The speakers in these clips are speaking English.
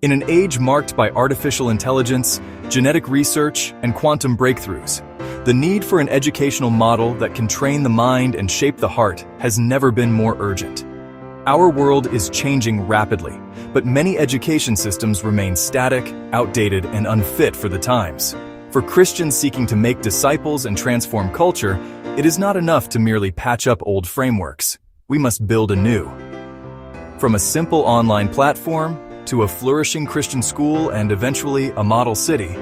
In an age marked by artificial intelligence, genetic research, and quantum breakthroughs, the need for an educational model that can train the mind and shape the heart has never been more urgent. Our world is changing rapidly, but many education systems remain static, outdated, and unfit for the times. For Christians seeking to make disciples and transform culture, it is not enough to merely patch up old frameworks. We must build anew. From a simple online platform to a flourishing Christian school and eventually a model city,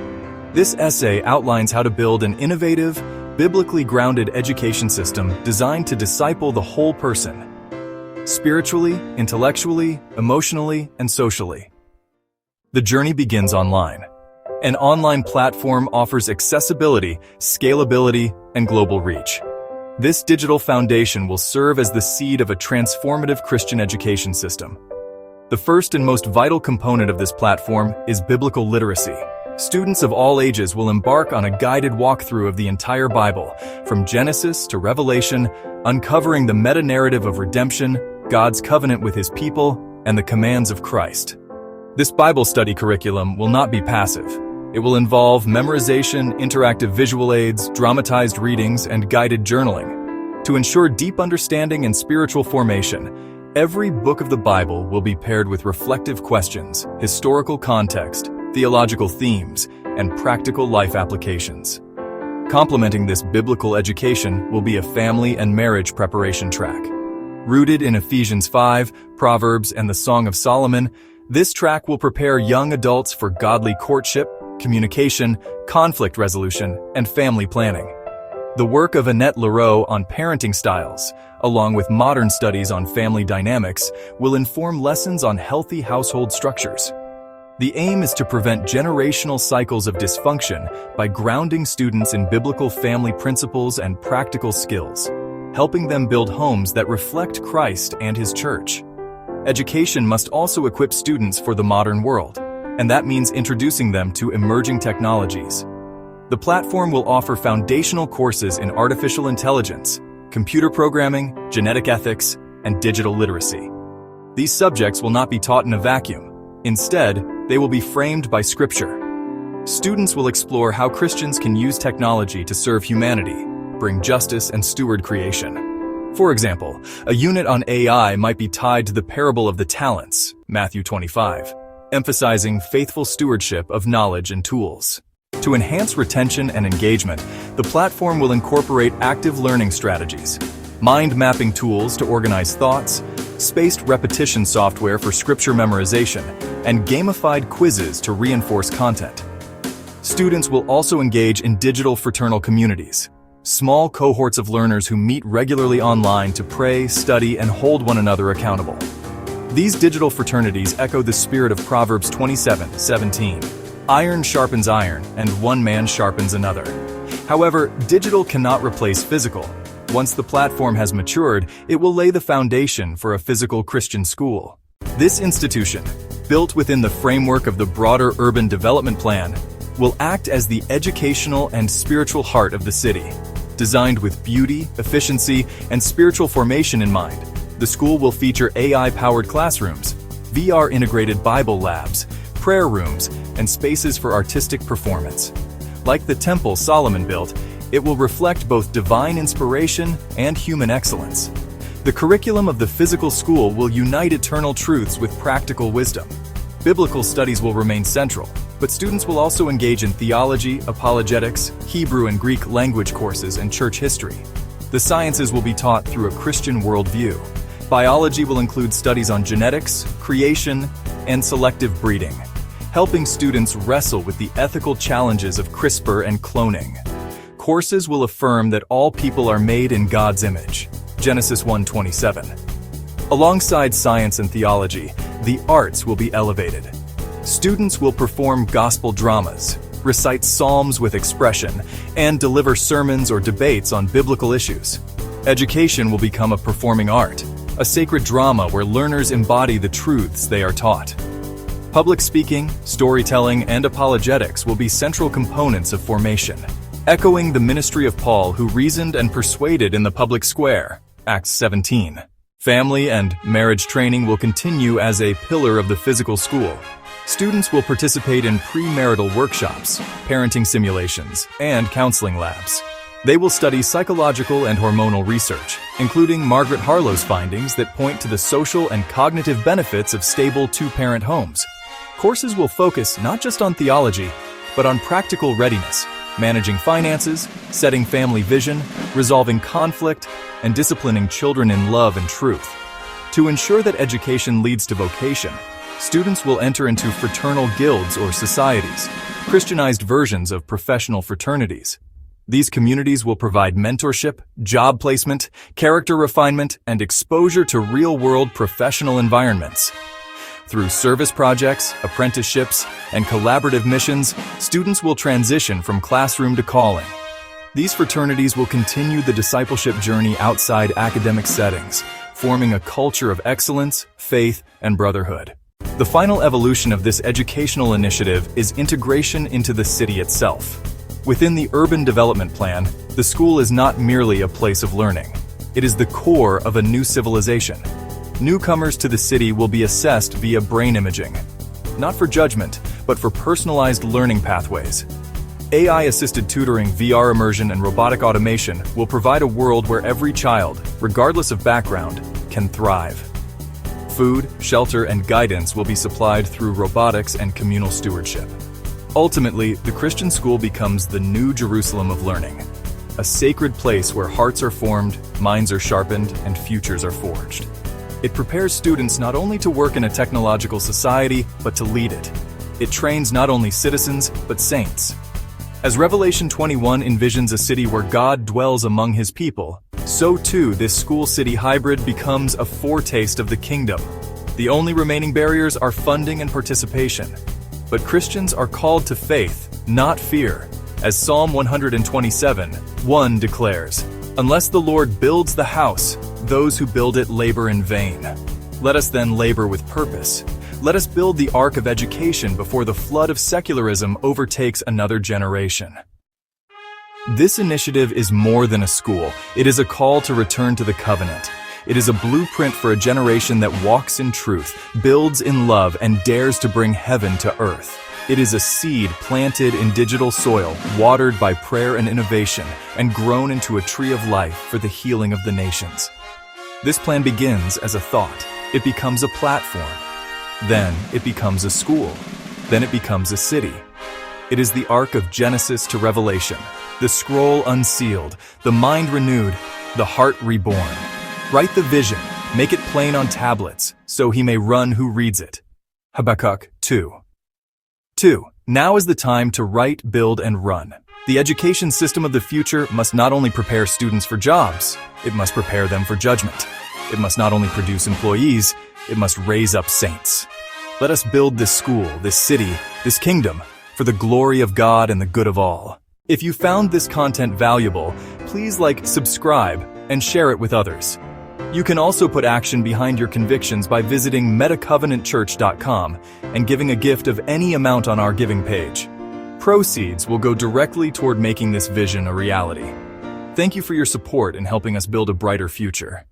this essay outlines how to build an innovative, biblically grounded education system designed to disciple the whole person, spiritually, intellectually, emotionally, and socially. The journey begins online. An online platform offers accessibility, scalability, and global reach. This digital foundation will serve as the seed of a transformative Christian education system. The first and most vital component of this platform is biblical literacy. Students of all ages will embark on a guided walkthrough of the entire Bible, from Genesis to Revelation, uncovering the meta-narrative of redemption, God's covenant with His people, and the commands of Christ. This Bible study curriculum will not be passive. It will involve memorization, interactive visual aids, dramatized readings, and guided journaling. To ensure deep understanding and spiritual formation, every book of the Bible will be paired with reflective questions, historical context, theological themes, and practical life applications. Complementing this biblical education will be a family and marriage preparation track. Rooted in Ephesians 5, Proverbs, and the Song of Solomon, this track will prepare young adults for godly courtship, communication, conflict resolution, and family planning. The work of Annette Leroux on parenting styles, along with modern studies on family dynamics, will inform lessons on healthy household structures. The aim is to prevent generational cycles of dysfunction by grounding students in biblical family principles and practical skills, helping them build homes that reflect Christ and His church. Education must also equip students for the modern world, and that means introducing them to emerging technologies. The platform will offer foundational courses in artificial intelligence, computer programming, genetic ethics, and digital literacy. These subjects will not be taught in a vacuum. Instead, they will be framed by Scripture. Students will explore how Christians can use technology to serve humanity, bring justice, and steward creation. For example, a unit on AI might be tied to the parable of the talents, Matthew 25, emphasizing faithful stewardship of knowledge and tools. To enhance retention and engagement, the platform will incorporate active learning strategies, mind mapping tools to organize thoughts, spaced repetition software for scripture memorization, and gamified quizzes to reinforce content. Students will also engage in digital fraternal communities, small cohorts of learners who meet regularly online to pray, study, and hold one another accountable. These digital fraternities echo the spirit of Proverbs 27:17. Iron sharpens iron, and one man sharpens another. However, digital cannot replace physical. Once the platform has matured, it will lay the foundation for a physical Christian school. This institution, built within the framework of the broader urban development plan, will act as the educational and spiritual heart of the city. Designed with beauty, efficiency, and spiritual formation in mind, the school will feature AI-powered classrooms, VR-integrated Bible labs, prayer rooms, and spaces for artistic performance. Like the temple Solomon built, it will reflect both divine inspiration and human excellence. The curriculum of the physical school will unite eternal truths with practical wisdom. Biblical studies will remain central, but students will also engage in theology, apologetics, Hebrew and Greek language courses, and church history. The sciences will be taught through a Christian worldview. Biology will include studies on genetics, creation, and selective breeding, helping students wrestle with the ethical challenges of CRISPR and cloning. Courses will affirm that all people are made in God's image, Genesis 1:27. Alongside science and theology, the arts will be elevated. Students will perform gospel dramas, recite psalms with expression, and deliver sermons or debates on biblical issues. Education will become a performing art, a sacred drama where learners embody the truths they are taught. Public speaking, storytelling, and apologetics will be central components of formation, echoing the ministry of Paul, who reasoned and persuaded in the public square, Acts 17. Family and marriage training will continue as a pillar of the physical school. Students will participate in premarital workshops, parenting simulations, and counseling labs. They will study psychological and hormonal research, including Margaret Harlow's findings that point to the social and cognitive benefits of stable two-parent homes. Courses will focus not just on theology, but on practical readiness, managing finances, setting family vision, resolving conflict, and disciplining children in love and truth. To ensure that education leads to vocation, students will enter into fraternal guilds or societies, Christianized versions of professional fraternities. These communities will provide mentorship, job placement, character refinement, and exposure to real-world professional environments. Through service projects, apprenticeships, and collaborative missions, students will transition from classroom to calling. These fraternities will continue the discipleship journey outside academic settings, forming a culture of excellence, faith, and brotherhood. The final evolution of this educational initiative is integration into the city itself. Within the urban development plan, the school is not merely a place of learning. It is the core of a new civilization. Newcomers to the city will be assessed via brain imaging, not for judgment, but for personalized learning pathways. AI-assisted tutoring, VR immersion, and robotic automation will provide a world where every child, regardless of background, can thrive. Food, shelter, and guidance will be supplied through robotics and communal stewardship. Ultimately, the Christian school becomes the new Jerusalem of learning, a sacred place where hearts are formed, minds are sharpened, and futures are forged. It prepares students not only to work in a technological society, but to lead it. It trains not only citizens, but saints. As Revelation 21 envisions a city where God dwells among his people, so too this school-city hybrid becomes a foretaste of the kingdom. The only remaining barriers are funding and participation. But Christians are called to faith, not fear. As Psalm 127:1 declares, "Unless the Lord builds the house, those who build it labor in vain." Let us then labor with purpose. Let us build the ark of education before the flood of secularism overtakes another generation. This initiative is more than a school. It is a call to return to the covenant. It is a blueprint for a generation that walks in truth, builds in love, and dares to bring heaven to earth. It is a seed planted in digital soil, watered by prayer and innovation, and grown into a tree of life for the healing of the nations. This plan begins as a thought. It becomes a platform. Then it becomes a school. Then it becomes a city. It is the arc of Genesis to Revelation, the scroll unsealed, the mind renewed, the heart reborn. Write the vision, make it plain on tablets, so he may run who reads it. Habakkuk 2. Now is the time to write, build, and run. The education system of the future must not only prepare students for jobs, it must prepare them for judgment. It must not only produce employees, it must raise up saints. Let us build this school, this city, this kingdom, for the glory of God and the good of all. If you found this content valuable, please subscribe, and share it with others. You can also put action behind your convictions by visiting MetaCovenantChurch.com and giving a gift of any amount on our giving page. Proceeds will go directly toward making this vision a reality. Thank you for your support in helping us build a brighter future.